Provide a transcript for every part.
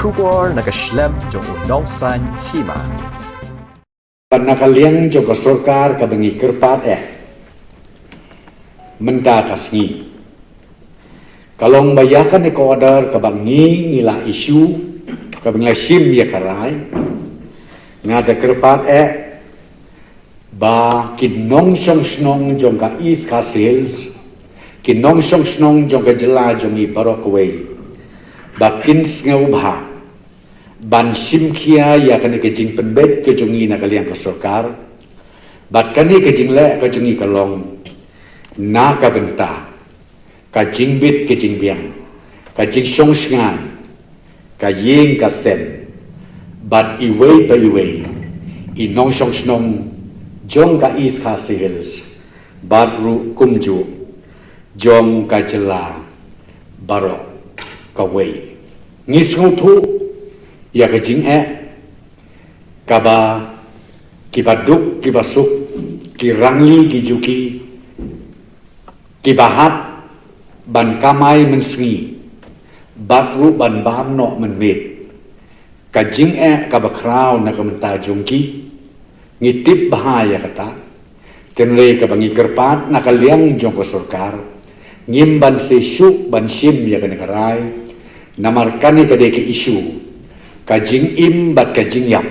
Shubor nakaslem jong unongsan hima. Panakaliang jong kasorkar kabangi kerpat menda kasngi. Kalong bayakan eko order kabangi ngila isu kabangi sim ya karai ngada kerpat ba kinong song snong jong ka east ka sales kinong song snong jong ka jela jong i barokwe ba kins ngau bha ban sim kia ya kani ke jing penbet ke jongi na kaliang kasorkar bat kani ke jing le ke jongi kalong na ka benta ka jing bit ke jing biang ka jing song sngan ka yeng ka sen bat iwei pa iwei i nong song snong jong ka is ka sihils bat ru kumju jong ka jela barok ka wei ngis ngutu ya ka jing kaba kibaduk kibasuk kirangli kijuki kibahat ban kamai mensngi batru ban bam no menmet kajing kaba kraw na kamenta jongki ngitip bahaya kata tenre kabangi kerpat na kaliang jong kasorkar ngim ban se syuk ban sim ya kanekarai namarkani kadeke isu kajing im bat kajing yap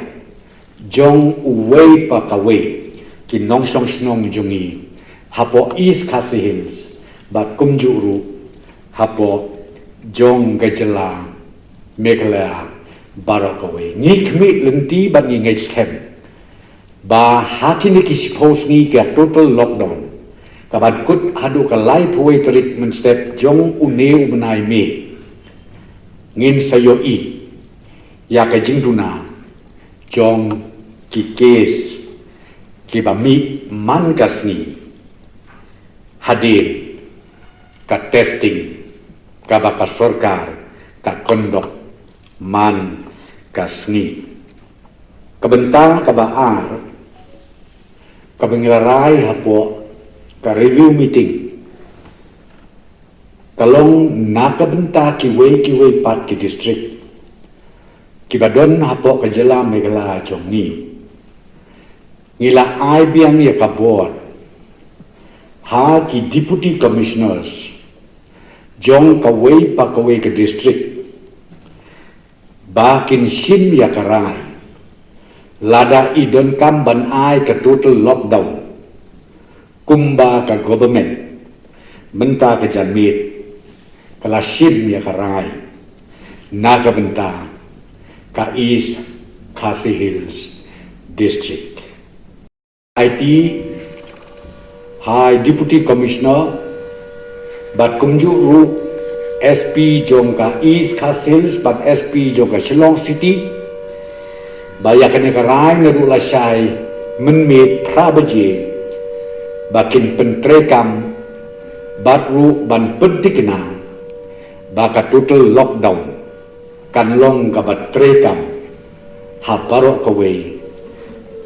jong uwei pa kawei kinong song snong jongi hapo is kasi hills bat kumjuru hapo jong gajela megalaya barokawei ngikmi lenti bat ngi skem ba hati ni kisipos ngi ka total lockdown kabat kut hadu ka lai puwei treatment step jong uneu menai me ngin sayo i ya ka jingduna jong ki kes ki ba mi man kasni hadir ka testing ka ba ka sorkar ka kondok man kasni kabentang ka ba ar ka bengilarai hapo ka review meeting kalong nakabenta kiwei pat ki district kibadon hapo kajela megala jongni ngila ai biang ya kabor ha ki deputy commissioners jong kawei pa kawei ke district bakin sim ya karai lada idon kamban ai ke total lockdown kumba ka government menta ke janmit kala sim ya karai naga benta ka East Khasi Hills District. IT High Deputy Commissioner bat kumju ru SP jong ka East Khasi Hills bat SP jong ka Shillong City bayakan ka rai na ru la shai menmit prabaje bakin pentrekam bat ru ban pentikna baka total lockdown kanlong kabatrekam haparo kawei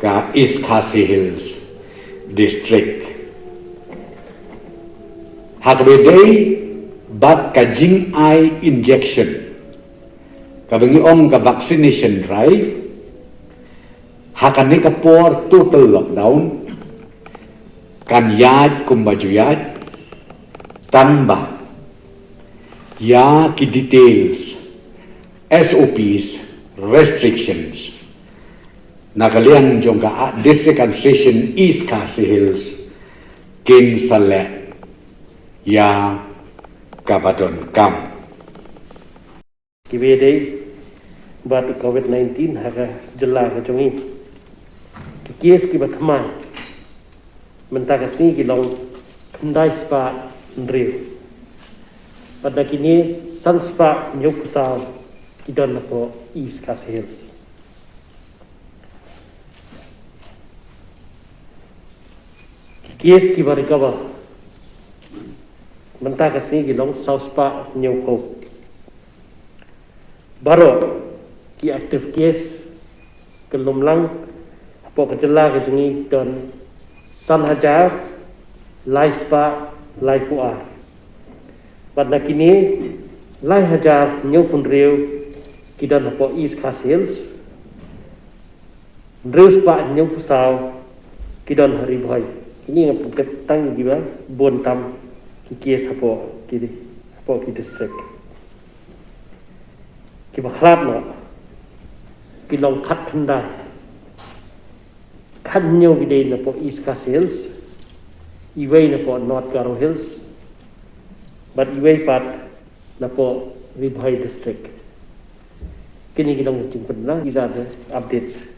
ka East Khasi Hills District hakbedei bat kajing ai injection kabangi om ka vaccination drive hakani ka por total lockdown kan yad kumbajuyad tambah ya ki details SOPs, restrictions. Nakaliang jong ka District Administration East Khasi Hills, kin sale ya kabadon kam. Kibede bat COVID-19 haka jela ka jongi. Kies ki batmai. Mentakasni kilong ndai spa ndriu. Pada kini sanspa nyuk sa idon po East Khasi Hills. Kies ki barikawa menta kasni gilong sauspa nyoko baro ki aktif kies kelumlang po kejela kejungi don san hajar lai spa lai puar pada kini lai hajar nyopun riu Kidan po East Coast Hills. Terus pak nyung pusau kidan hari boy. Ini yang ketang juga bontam kikies hapo kiri hapo ki district. Ki bakhlap no. Ki long khat khandai. Khan nyo gide na po East Coast Hills. Iway na po North Garo Hills. But iway pat na po Ribhoy district. Kini kita ngecing pernah, kita ada updates.